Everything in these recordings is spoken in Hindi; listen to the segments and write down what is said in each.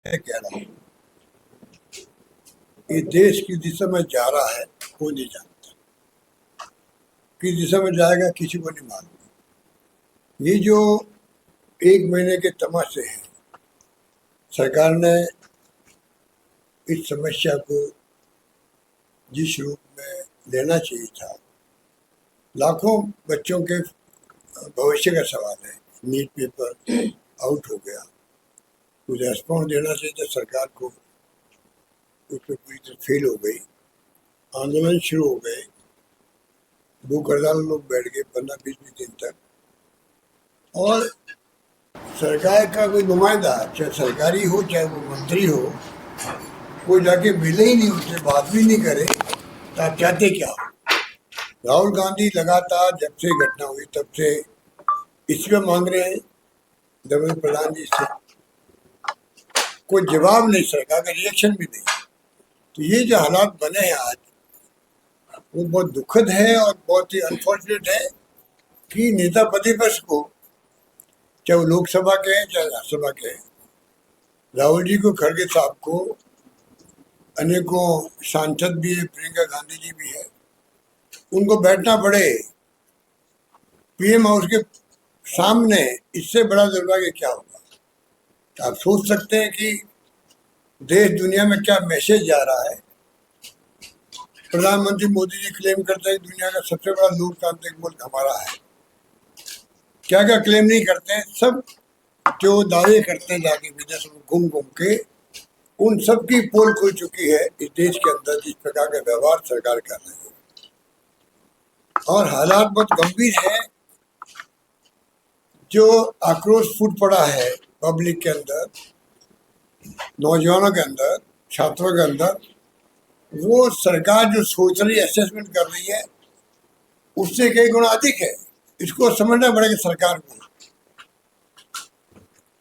मैं कह रहा हूँ ये देश किस दिशा में जा रहा है कोई नहीं जानता। किस दिशा में जाएगा किसी को नहीं मालूम। ये जो एक महीने के तमाशे हैं, सरकार ने इस समस्या को जिस रूप में लेना चाहिए था, लाखों बच्चों के भविष्य का सवाल है। नीट पेपर आउट हो गया, कुछ रेस्पॉन्स देना चाहिए था सरकार को, उसमें पूरी तरह फेल हो गई। आंदोलन शुरू हो गए, भूख हड़ताल लोग बैठ गए 15-20 दिन तक, और सरकार का कोई नुमाइंदा, चाहे सरकारी हो चाहे वो मंत्री हो, कोई जाके मिले ही नहीं, उससे बात भी नहीं करे। तो आप चाहते क्या हो? राहुल गांधी लगातार जब से घटना हुई तब से इसमें मांग रहे हैं धर्मेंद्र प्रधान जी से, कोई जवाब नहीं, सरकार का रिएक्शन भी नहीं। तो ये जो हालात बने हैं आज, वो बहुत दुखद है और बहुत ही अनफॉर्चुनेट है कि नेता प्रतिपक्ष को, चाहे वो लोकसभा के हैं चाहे राज्यसभा के हैं, राहुल जी को, खड़गे साहब को, अनेकों सांसद भी है, प्रियंका गांधी जी भी है, उनको बैठना पड़े पीएम हाउस के सामने। इससे बड़ा दुर्भाग्य क्या होगा? आप सोच सकते हैं कि देश दुनिया में क्या मैसेज जा रहा है। प्रधानमंत्री मोदी जी क्लेम करते हैं दुनिया का सबसे बड़ा लोकतांत्रिक मुल्क हमारा है। क्या क्या क्लेम नहीं करते हैं, सब जो दावे करते हैं जाके विदेश में घूम घूम के, उन सब की पोल खुल चुकी है इस देश के अंदर जिस प्रकार का व्यवहार सरकार कर रही है। और हालात बहुत गंभीर है। जो आक्रोश फूट पड़ा है पब्लिक के अंदर, नौजवानों के अंदर, छात्रों के अंदर, वो सरकार जो सोच रही असेसमेंट कर रही है उससे कई गुना अधिक है। इसको समझना पड़ेगा सरकार को।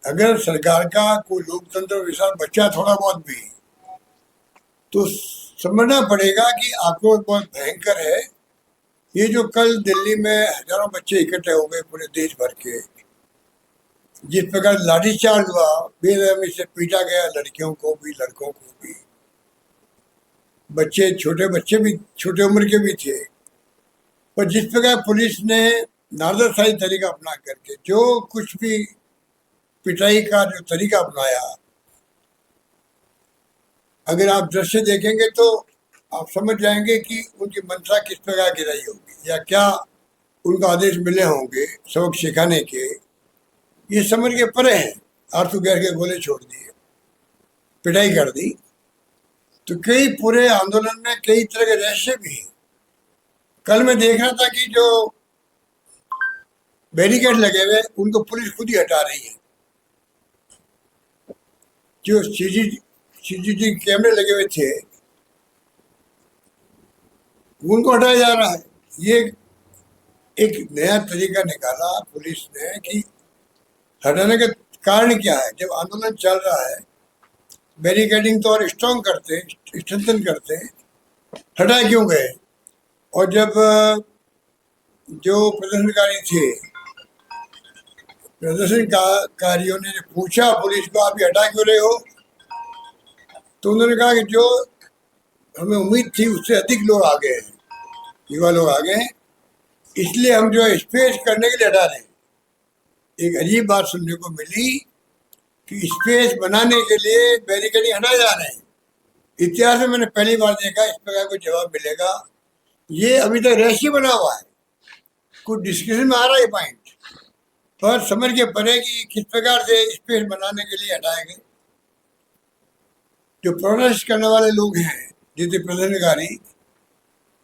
अगर सरकार का कोई लोकतंत्र विश्वास बचा थोड़ा बहुत भी, तो समझना पड़ेगा कि आक्रोश बहुत भयंकर है। ये जो कल दिल्ली में हजारों बच्चे इकट्ठे हो गए पूरे देश भर के, जिस प्रकार लाठीचार्ज हुआ, बेरहमी से पीटा गया लड़कियों को भी लड़कों को भी, बच्चे भी छोटे उम्र के भी थे, पर जिस प्रकार पुलिस ने नारदरशाही तरीका अपना करके जो कुछ भी पिटाई का जो तरीका अपनाया, अगर आप दृश्य देखेंगे तो आप समझ जाएंगे कि उनकी मंशा किस प्रकार की रही होगी, या क्या उनको आदेश मिले होंगे सबक सिखाने के। ये समझ के परे हैं। आंसू गैर के गोले छोड़ दिए, पिटाई कर दी। तो कई पूरे आंदोलन में कई तरह के रहस्य भी हैं। कल मैं देख रहा था कि जो बैरिकेड लगे हुए उनको पुलिस खुद ही हटा रही है। जो सीसीटीवी कैमरे लगे हुए थे उनको हटाया जा रहा है। ये एक नया तरीका निकाला पुलिस ने कि हटाने का कारण क्या है। जब आंदोलन चल रहा है, बैरिकेडिंग तो और स्ट्रॉन्ग करते, स्ट्रेंथन करते, हटा क्यों गए? और जब जो प्रदर्शनकारी थे, प्रदर्शनकारियों ने पूछा पुलिस को आप ये हटा क्यों रहे हो, तो उन्होंने कहा कि जो हमें उम्मीद थी उससे अधिक लोग आ गए हैं, युवा लोग आ गए हैं, इसलिए हम जो स्पेस करने के लिए हटा रहे हैं। एक अजीब बात सुनने को मिली कि स्पेस बनाने के लिए बैरिकेडिंग हटाए जा रहे हैं। इतिहास में मैंने पहली बार देखा इस प्रकार को जवाब मिलेगा। ये अभी तक रहस्य बना हुआ है, कुछ डिस्कशन में आ रहा है पॉइंट, पर समझ के परे कि किस प्रकार से स्पेस बनाने के लिए हटाए गए। जो प्रोटेस्ट करने वाले लोग हैं, जैसे प्रदर्शनकारी,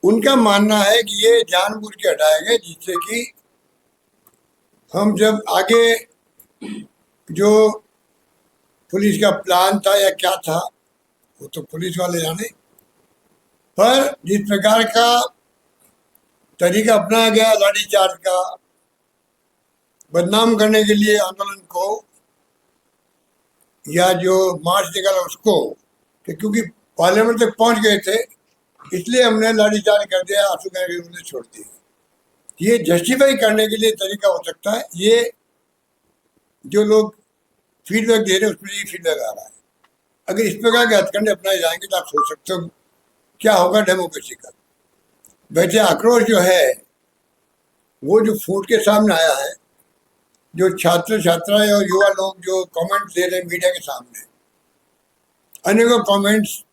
उनका मानना है कि ये जानबूझ के हटाए गए जिससे कि हम जब आगे जो पुलिस का प्लान था या क्या था वो तो पुलिस वाले जाने, पर जिस प्रकार का तरीका अपनाया गया लाठीचार्ज का, बदनाम करने के लिए आंदोलन को, या जो मार्च निकाला उसको, कि क्योंकि पार्लियामेंट तक पहुंच गए थे इसलिए हमने लाठीचार्ज कर दिया, आंसू गैर के छोड़ दिए। ये जस्टिफाई करने के लिए तरीका हो सकता है। ये जो लोग फीडबैक दे रहे हैं उसमें ये फीडबैक आ रहा है। अगर इस प्रकार के हथकंडे अपनाए जाएंगे तो आप सोच सकते हो क्या होगा डेमोक्रेसी का। वैसे आक्रोश जो है वो जो फूट के सामने आया है, जो छात्र छात्राएं और युवा लोग जो कमेंट दे रहे हैं मीडिया के सामने, अनेकों कमेंट्स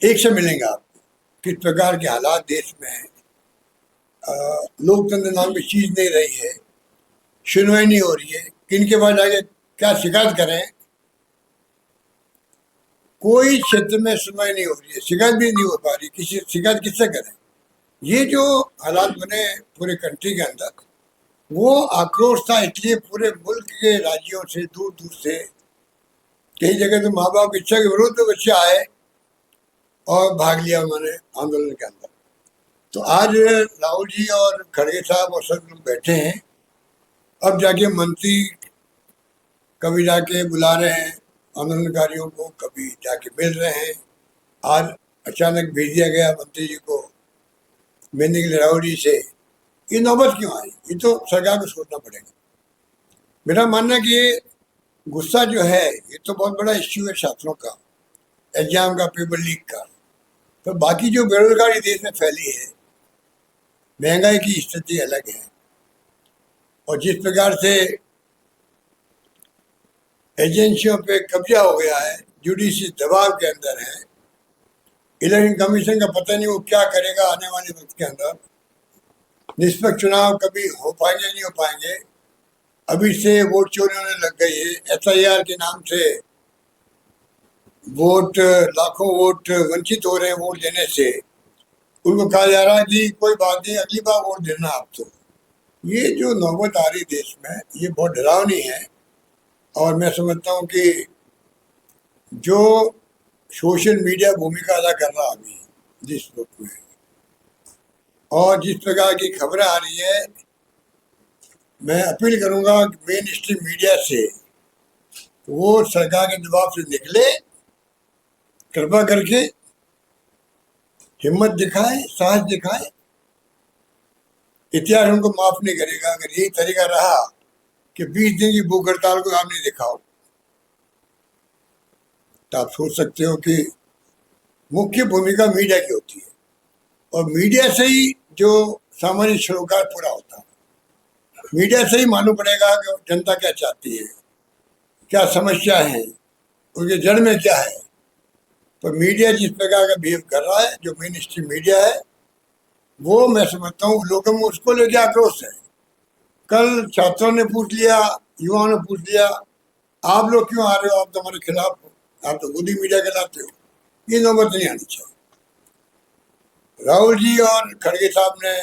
एक से मिलेंगे आपको किस प्रकार के हालात देश में है। लोकतंत्र नाम की चीज नहीं रही है, सुनवाई नहीं हो रही है, किन के पास आगे क्या शिकायत करें, कोई क्षेत्र में सुनवाई नहीं हो रही है, शिकायत भी नहीं हो पा रही, किसी शिकायत किससे करें। ये जो हालात बने पूरे कंट्री के अंदर, वो आक्रोश था इसलिए पूरे मुल्क के राज्यों से दूर दूर से, कई जगह तो माँ बाप की इच्छा के विरुद्ध बच्चे आए और भाग लिया उन्होंने आंदोलन के अंदर। तो आज राहुल जी और खड़गे साहब और सब लोग बैठे हैं, अब जाके मंत्री कभी जाके बुला रहे हैं आंदोलनकारियों को, कभी जाके मिल रहे हैं। आज अचानक भेज दिया गया मंत्री जी को मिलने के लिए राहुल जी से। ये नौबत क्यों आई, ये तो सरकार को सोचना पड़ेगा। मेरा मानना है कि ये गुस्सा जो है ये तो बहुत बड़ा इश्यू है छात्रों का, एग्जाम का, पेपर लीक का, तो बाकी जो बेरोजगारी देश में फैली है, महंगाई की स्थिति अलग है, और जिस प्रकार से एजेंसियों पे कब्जा हो गया है, जुडिशरी दबाव के अंदर है, इलेक्शन कमीशन का पता नहीं वो क्या करेगा आने वाले वक्त के अंदर, निष्पक्ष चुनाव कभी हो पाएंगे नहीं हो पाएंगे। अभी से वोट चोरी होने लग गई है, SIR के नाम से वोट, लाखों वोट वंचित हो रहे हैं वोट देने से। उनको कहा जा रहा है जी कोई बात नहीं, अगली बार वोट देना आप तो। ये जो नौबत आ रही देश में, ये बहुत डरावनी है। और मैं समझता हूँ कि जो सोशल मीडिया भूमिका अदा कर रहा अभी जिस रूप में, और जिस प्रकार की खबरें आ रही है, मैं अपील करूंगा कि मेन स्ट्रीम मीडिया से वो सरकार के दबाव से निकले, कृपा करके हिम्मत दिखाए, साहस दिखाए। इतिहास उनको माफ नहीं करेगा अगर यही तरीका रहा कि 20 दिन की भूख हड़ताल को आप नहीं दिखाओ। तो आप सोच सकते हो कि मुख्य भूमिका मीडिया की होती है, और मीडिया से ही जो सामाजिक सरोकार पूरा होता है। मीडिया से ही मालूम पड़ेगा कि जनता क्या चाहती है, क्या समस्या है, उनके जड़ में क्या है। तो मीडिया जिस प्रकार का बिहेव कर रहा है, जो मेन स्ट्रीम मीडिया है, वो मैं समझता हूँ लोगों में उसको लेके आक्रोश है। कल छात्रों ने पूछ लिया, युवाओं ने पूछ लिया, आप लोग क्यों आ रहे हो, आप तो हमारे खिलाफ हो, आप तो खुद ही मीडिया कहलाते हो। ये नौबत नहीं आनी चाहिए। राहुल जी और खड़गे साहब ने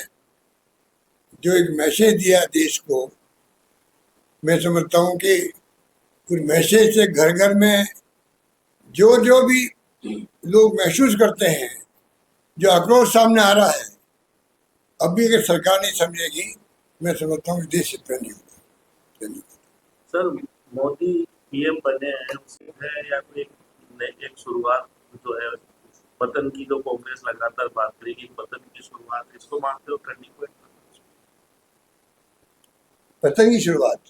जो एक मैसेज दिया देश को, मैं समझता हूँ कि उस मैसेज से घर घर में जो जो भी लोग महसूस करते हैं, जो आक्रोश सामने आ रहा है, अभी अगर सरकार नहीं समझेगी, मैं समझता हूँ देश से नहीं होगा। सर, मोदी PM बने हैं, उससे है या कोई एक शुरुआत जो है पतन की, जो कांग्रेस लगातार बात करेगी पतन की शुरुआत, इसको मानते हो टर्निंग पॉइंट? पतन की शुरुआत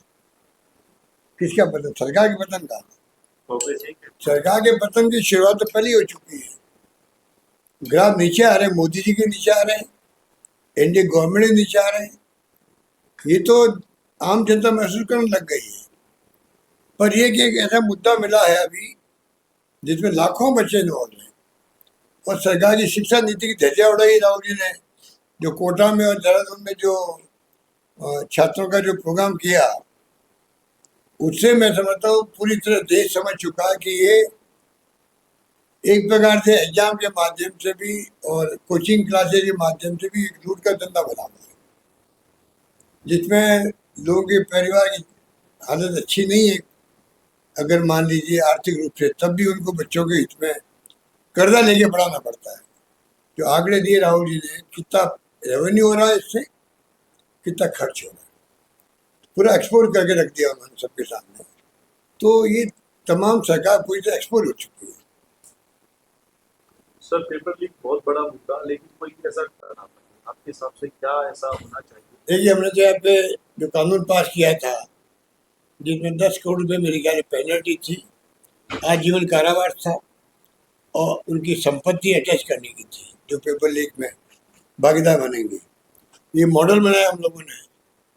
किसका पतन? सरकार के पतन का? सरकार के पतन की शुरुआत तो पहले हो चुकी है। ग्राफ नीचे आ रहे हैं, मोदी जी के नीचे आ रहे हैं, एनडीए गवर्नमेंट के नीचे आ रहे हैं। ये तो आम जनता महसूस करने लग गई है। पर ये कि एक ऐसा मुद्दा मिला है अभी जिसमें लाखों बच्चे इन्वॉल्व हैं, और सरकार की शिक्षा नीति की धज्जियां उड़ाई राहुल जी ने, जो कोटा में और देहरादून में जो छात्रों का जो प्रोग्राम किया, उससे मैं समझता हूँ पूरी तरह देश समझ चुका है कि ये एक प्रकार से एग्जाम के माध्यम से भी और कोचिंग क्लासेज के माध्यम से भी एक लूट का धंधा बना हुआ है, जिसमें लोगों के परिवार की हालत अच्छी नहीं है। अगर मान लीजिए आर्थिक रूप से, तब भी उनको बच्चों के हित में कर्जा लेके पढ़ाना पड़ता है। जो आंकड़े दिए राहुल जी ने, कितना रेवेन्यू हो रहा है इससे, कितना खर्च हो रहा है, पूरा एक्सपोर्ट करके रख दिया उन्होंने सबके सामने। तो ये तमाम सरकार पूरी तरह एक्सपोर्ट हो चुकी है। सर, पेपर लीक बहुत बड़ा मुद्दा, लेकिन कोई ऐसा करना आपके हिसाब से क्या ऐसा होना चाहिए? देखिए, हमने जो यहाँ पे जो कानून पास किया था, जिसमें 10 करोड़ रुपए मेरे ख्याल पेनल्टी थी, आजीवन कारावास था और उनकी संपत्ति अटैच करने की थी, जो पेपर लीक में भागीदार बनेंगे। ये मॉडल बनाया हम लोगों ने,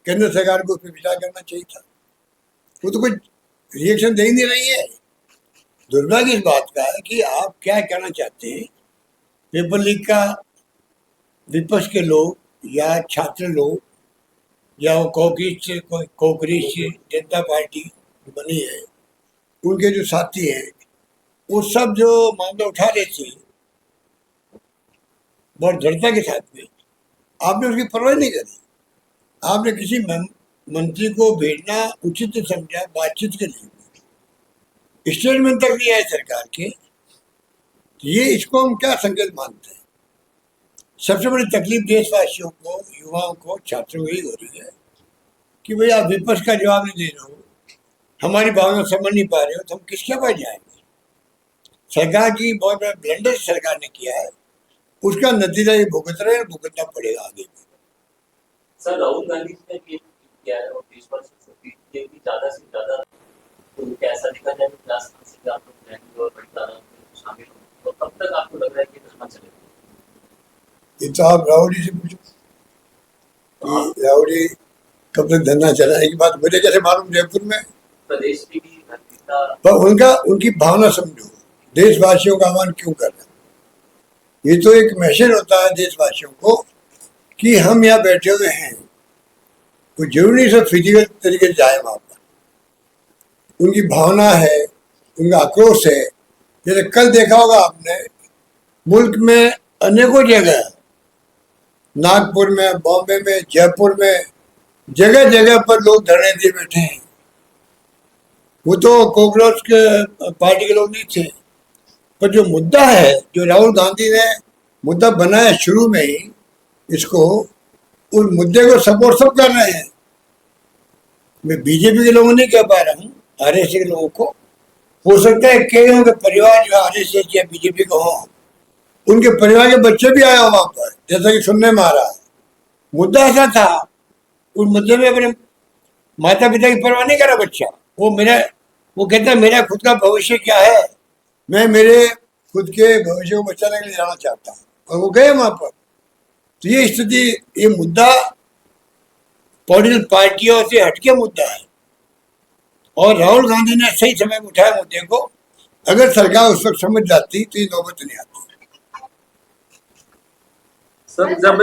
केंद्र सरकार को उस पर विचार करना चाहिए था। वो तो कुछ रिएक्शन दे ही नहीं रही है। दुर्भाग्य इस बात का है कि आप क्या कहना चाहते हैं। पेपर लीक का विपक्ष के लोग या छात्र लोग या वो कांग्रेस जनता पार्टी बनी है, उनके जो साथी हैं, वो सब जो मामला उठा रहे थे बहुत दृढ़ता के साथ में, आपने उसकी परवाह नहीं करी। आपने किसी मंत्री को भेजना उचित समझा बातचीत के लिए, स्टेटमेंट तक नहीं आए सरकार के। ये इसको हम क्या संकेत मानते हैं? सबसे बड़ी तकलीफ देशवासियों को, युवाओं को, छात्रों को ही हो रही है कि भाई आप विपक्ष का जवाब नहीं दे रहे हो, हमारी भावना समझ नहीं पा रहे हो, तो हम किसके पास जाएंगे? सरकार की बहुत बड़ा ब्लंडर सरकार ने किया है, उसका नतीजा ये भुगत रहे हैं, भुगतना पड़ेगा आगे भी। सर, राहुल गांधी जी ने ये किया है और देशवासियों से अपील की है कि ज्यादा से ज्यादा तो ऐसा देखा जाए कि राजस्थान से आप लोग जाएंगे और बड़ी तादाद में शामिल होंगे, तो कब तक आपको लग रहा है कि धरना चलेगा? ये तो आप राहुल जी से पूछो कि राहुल जी कब तक धरना चलाने की बात मुझे कैसे मालूम? जयपुर में प्रदेश की भी धरती का पर उनकी भावना समझो, देशवासियों का आह्वान क्यों कर रहे हैं? ये तो एक मैसेज होता है देशवासियों को कि हम यहाँ बैठे हुए हैं, कोई जरूरी नहीं सब फिजिकल तरीके से जाए वहां पर। उनकी भावना है, उनका आक्रोश है। जैसे कल देखा होगा आपने, मुल्क में अनेकों जगह, नागपुर में, बॉम्बे में, जयपुर में, जगह जगह पर लोग धरने दिए बैठे हैं। वो तो कांग्रेस के पार्टी के लोग नहीं थे, पर जो मुद्दा है, जो राहुल गांधी ने मुद्दा बनाया शुरू में ही इसको, उस मुद्दे को सपोर्ट सब कर रहे हैं। मैं बीजेपी के लोगों नहीं कह पा रहा हूँ, आरएसएस के लोगों को। हो सकता है कई लोगों के परिवार जो आरएसएस या बीजेपी को हो, उनके परिवार के बच्चे भी आए वहां पर, जैसा कि सुनने में आ रहा है। मुद्दा ऐसा था, उस मुद्दे में अपने माता पिता की परवाह नहीं करा बच्चा। वो कहता मेरा खुद का भविष्य क्या है, मैं मेरे खुद के भविष्य को बचाने के लिए जाना चाहता हूँ, और वो गए वहां पर। तो ये स्थिति, ये मुद्दा पॉलिटिकल पार्टियों से हटके मुद्दा है, और राहुल गांधी ने सही समय में उठाया मुद्दे को। अगर सरकार उस वक्त समझ जाती तो ये नौबत नहीं आती। जब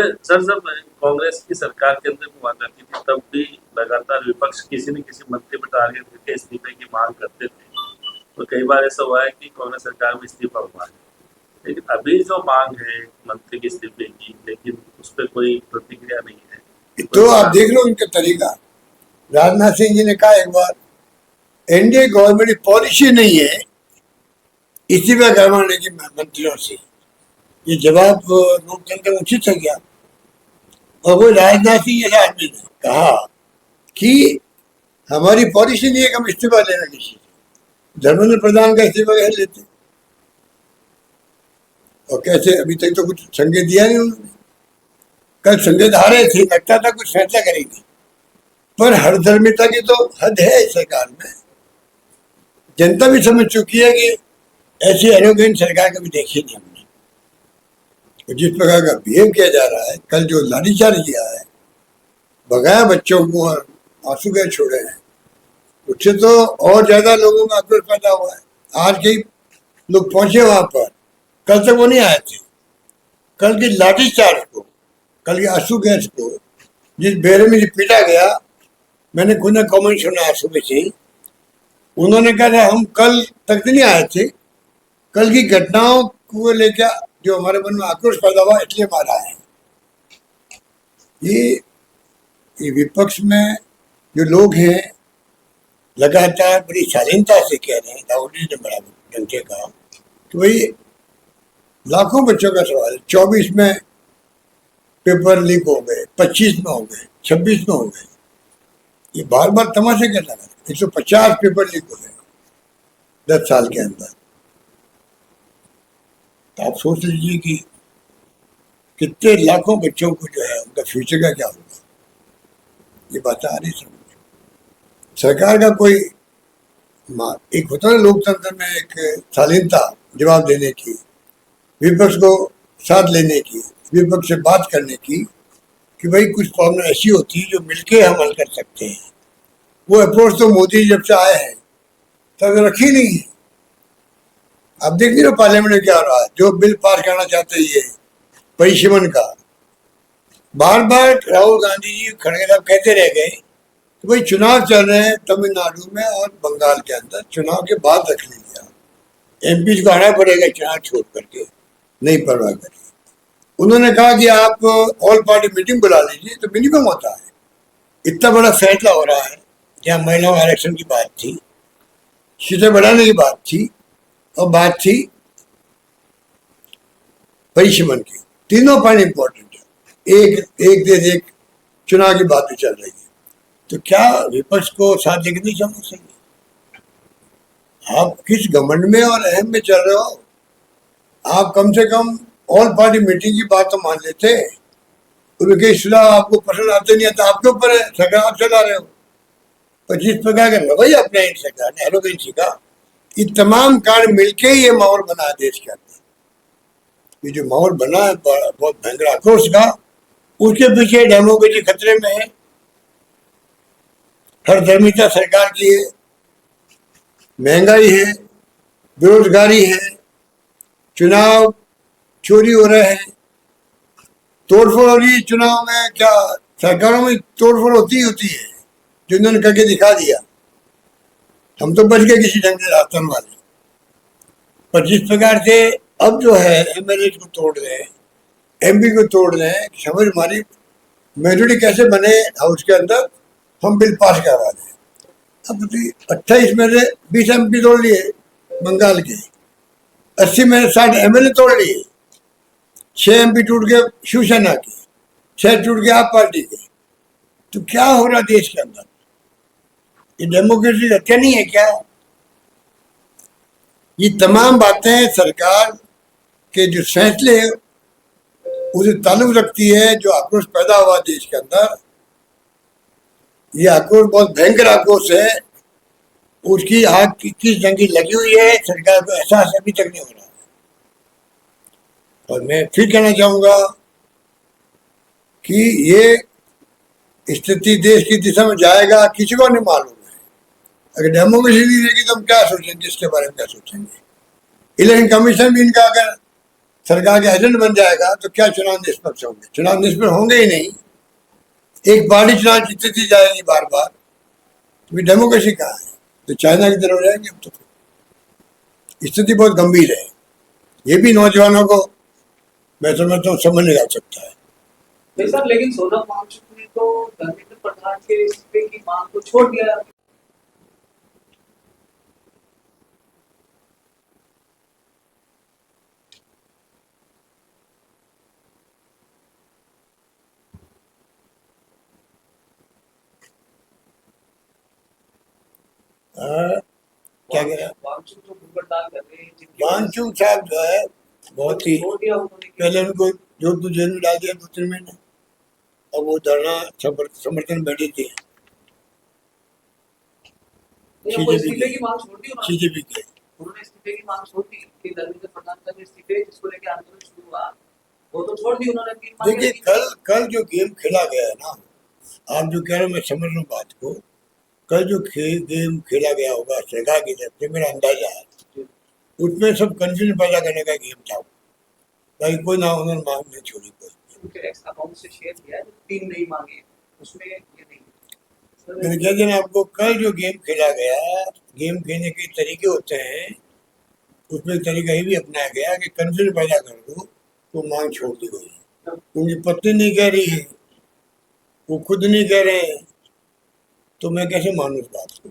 कांग्रेस की सरकार केंद्र में हुआ करती थी, तब भी लगातार विपक्ष किसी न किसी मंत्री पर टारगेट करके इस्तीफे की मांग करते थे। तो कई बार ऐसा हुआ है कि कांग्रेस सरकार में इस्तीफा हुआ है, लेकिन अभी जो मांग है मंत्री के इस्तीफे की, लेकिन उस पर कोई प्रतिक्रिया नहीं है। तो आप देख लो उनका तरीका। राजनाथ सिंह जी ने कहा एक बार, एनडीए गवर्नमेंट की पॉलिसी नहीं है इस्तीफा करवाने की मंत्रियों से। ये जवाब लोकतंत्र में उचित है क्या? और वो राजनाथ सिंह जैसे आदमी ने कहा कि हमारी पॉलिसी नहीं है कि हम इस्तीफा लेना किसी से। धर्मेंद्र प्रधान का इस्तीफा कैसे लेते, और कैसे? अभी तक तो कुछ संकेत दिया नहीं उन्होंने। कल संकेत आ रहे थे, लगता था कुछ फैसला करेंगे, पर हर धर्मिता की तो हद है इस सरकार में। जनता भी समझ चुकी है कि ऐसी एरोगेंट सरकार कभी देखी नहीं हमने। जिस प्रकार का बिहेव किया जा रहा है, कल जो लाठीचार्ज किया है, भगाया बच्चों को और आंसू गैस छोड़े हैं, उससे तो और ज्यादा लोगों में आक्रोश पैदा हुआ है। आज कई लोग पहुंचे वहां पर, कल तक वो नहीं आए थे। कल की लाठीचार्ज को, कल के आंसू गैस को, जिस बेरहमी से पीटा गया, मैंने खुद ने कमेंट सुना सुबह से ही। उन्होंने कहा था हम कल तक नहीं आए थे, कल की घटनाओं को लेकर जो हमारे मन में आक्रोश पैदा हुआ, इसलिए मारा है। ये विपक्ष में जो लोग हैं लगातार बड़ी शालीनता से कह रहे हैं, राहुल जी ने बड़ा ढंग से कहा कि भाई लाखों बच्चों का सवाल है। 24 में पेपर लीक हो गए, 25 में हो गए, 26 में हो गए। ये बार बार तमाशे कर रहा है। 150 पेपर लीक हो गए 10 साल के अंदर। तो आप सोच लीजिए कि कितने लाखों बच्चों को जो है उनका फ्यूचर का क्या होगा। ये बात आ रही समझ। सरकार का कोई एक होता है लोकतंत्र में एक शालीनता जवाब देने की, विपक्ष को साथ लेने की, विपक्ष से बात करने की, कि भाई कुछ प्रॉब्लम ऐसी होती है जो मिलके हम हल कर सकते हैं। वो अप्रोच तो मोदी जब से आए हैं तब रखी नहीं है। अब देख रहे हो पार्लियामेंट में क्या हो रहा है, जो बिल पास करना चाहते हैं ये परिसीमन का, बार बार राहुल गांधी जी खड़गे साहब कहते रह गए कि भाई चुनाव चल रहे हैं तमिलनाडु में और बंगाल के अंदर, चुनाव के बाद रख लीजिए, एमपी को आना पड़ेगा चुनाव छोड़ करके, नहीं परवाह करिए। उन्होंने कहा कि आप ऑल पार्टी मीटिंग बुला लीजिए, तो मिनिमम होता है। इतना बड़ा फैसला हो रहा है, जहाँ महिलाओं आरक्षण की बात थी, सीटें बढ़ाने की बात थी, और बात थी परिसीमन की, तीनों पॉइंट इंपॉर्टेंट है। एक देश एक चुनाव की बात भी चल रही है, तो क्या विपक्ष को साथ लेकर नहीं चलना चाहिए? आप किस घमंड में और अहम में चल रहे हो? आप कम से कम ऑल पार्टी मीटिंग की बात तो मान लेते। उनके खिलाफ आपको पसंद आते नहीं आता, आपके ऊपर है, सरकार आप चला रहे हो। पर जिस प्रकार का रवैया अपना इन सरकार ने एरोगेंसी का, ये तमाम कारण मिलके ये माहौल बना है देश के अंदर। ये जो माहौल बना है बहुत भयंकर आक्रोश का, उसके पीछे डेमोक्रेसी खतरे में है, हरधर्मिता सरकार की है, महंगाई है, बेरोजगारी है, चुनाव चोरी हो रहे हैं, तोड़फोड़ हो रही है चुनाव में। क्या सरकारों में तोड़फोड़ होती है, जो उन्होंने करके दिखा दिया। हम तो बच गए किसी ढंग से राजस्थान वाले, पर जिस प्रकार से अब जो है एमएलए को तोड़ रहे हैं, एमपी को तोड़ रहे हैं, समझ हमारी मेजोरिटी कैसे बने हाउस के अंदर, हम बिल पास करवा दें। अब 28 में से 20 एमपी तोड़ लिए बंगाल के, 80 में 60 एमएलए तोड़ लिए, 6 एमपी टूट गए शिवसेना के, 6 टूट गए आप पार्टी के। तो क्या हो रहा देश के अंदर? ये डेमोक्रेसी हत्या नहीं है क्या? ये तमाम बातें सरकार के जो फैसले उसे ताल्लुक रखती है, जो आक्रोश पैदा हुआ देश के अंदर। ये आक्रोश बहुत भयंकर आक्रोश है, उसकी आग किस ढंग की लगी हुई है सरकार को एहसास अभी तक नहीं हो रहा है। और मैं फिर कहना चाहूंगा कि ये स्थिति देश की दिशा में जाएगा किसी को नहीं मालूम है। अगर डेमोक्रेसी नहीं रहेगी तो हम क्या सोचेंगे, इसके बारे में क्या सोचेंगे? इलेक्शन कमीशन भी इनका अगर सरकार के एजेंट बन जाएगा तो क्या चुनाव निष्पक्ष होंगे? चुनाव निष्पक्ष होंगे ही नहीं। एक पार्टी चुनाव जीतती जाएगी बार बार, तो डेमोक्रेसी कहाँ है? तो चाइना की तरफ जाएंगे अब। तो स्थिति बहुत गंभीर है, ये भी नौजवानों को मैं समझता हूँ समझ नहीं आ सकता है। नहीं सर, लेकिन सोनम वांगचुक ने तो धर्मेंद्र प्रधान के इस्तीफे की मांग को छोड़ दिया। क्या कह रहा है वांगचुक तो गुलबरदार कर रहे हैं वांगचुक साहब जो है, बहुत ही छोड़ दिया उन्होंने। पहले उनको जोधपुर जेल में डाल दिया 2-3 महीने, और वो धरना समर्थन बैठे थे नहीं, वो इस्तीफे की मांग छोड़ दी उन्होंने। सीजेपी के। उन्होंने इस्तीफे की मांग छोड़ दी कि धर्मेंद्र प्रधान का जो इस्तीफे जिसको लेकर आंदोलन शुरू हुआ वो तो छोड़ दी उन्होंने। देखिए कल जो गेम खेला गया है ना, आप जो कह रहे हो मैं समझ रहा हूँ बात को। कल जो गेम खेला गया होगा सरकार की तरफ से, मेरा अंदाजा है उसमें सब कंफ्यूजन पैदा करने का गेम था। भाई कोई ना, उन्होंने मांग नहीं छोड़ी कोई। उनके एक्स अकाउंट से शेयर किया है, 3 नई मांगे उसमें ये नहीं। मैंने कह दिया आपको, कल जो गेम खेला गया, गेम खेलने के तरीके होते हैं, उसमें तरीका ये भी अपनाया गया कि कंफ्यूजन पैदा कर दो तो मांग छोड़ दी गई। उनकी पत्नी नहीं कह रही है, वो खुद नहीं कह रहे हैं, तो मैं कैसे मानूं इस बात को?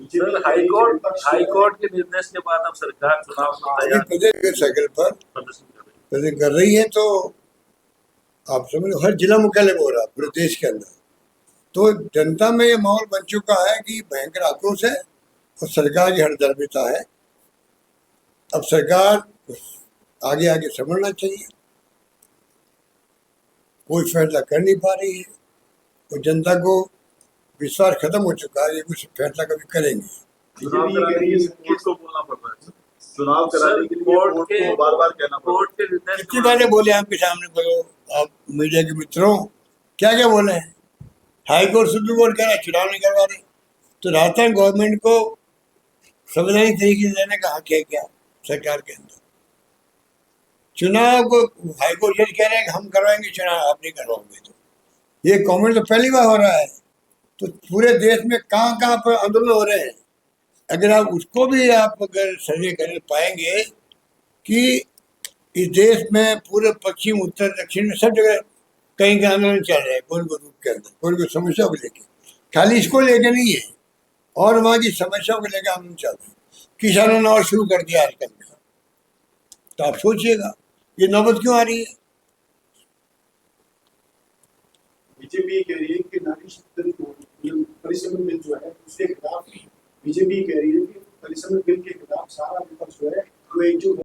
सर हाईकोर्ट के निर्देश के बाद अब सरकार चुनाव को अभी तैयार प्रदेश के साइकिल पर प्रदर्शन कर रही है। प्रदेश कर रही है, तो आप समझ लो हर जिला मुख्यालय में हो रहा पूरे देश के अंदर। तो जनता में ये माहौल बन चुका है कि भयंकर आक्रोश है और सरकार की हरदर्मिता है। अब सरकार आगे आगे समझना चाहिए, कोई फैसला कर नहीं पा रही है, और जनता को विश्वास खत्म हो चुका है ये कुछ फैसला कभी करेंगे। चुनाव बीजेपी कराने कह रही के है लिए सर, कोर्ट को बोलना पड़ रहा है सर। चुनाव कराने के लिए कोर्ट को बार बार कहना पड़ा। कोर्ट के निर्देश कितनी बातें बोले आपके सामने बोलो, आप मीडिया के मित्रों, क्या क्या बोले हैं। हाई कोर्ट सुप्रीम कोर्ट कह रहा है चुनाव नहीं करवा रहे, तो राजस्थान गवर्नमेंट को संवैधानिक तरीके से देने का हक है क्या सरकार के अंदर? चुनाव को हाईकोर्ट जज कह रहे हैं कि हम करवाएंगे चुनाव, आप नहीं करवाओगे, तो ये कॉमेंट तो पहली बार हो रहा है। तो पूरे देश में कहाँ कहाँ पर आंदोलन हो रहे हैं, अगर आप उसको भी आप अगर सर्वे कर पाएंगे कि इस देश में पूरे पश्चिम उत्तर दक्षिण में सब जगह कहीं का आंदोलन चल रहा है, कोई को रूप के अंदर, कोई को समस्या को लेके, खाली इसको लेके नहीं है, और वहाँ की समस्याओं को लेकर आंदोलन चल रहा है। किसानों ने और शुरू कर दिया आजकल में, तो आप सोचिएगा ये नौबत क्यों आ रही है। बीजेपी कह रही है कि नारी शक्ति परिसमन बिल जो है उसके खिलाफ बीजेपी कह रही है कि परिसमन बिल के खिलाफ सारा विपक्ष जो है वो एकजुट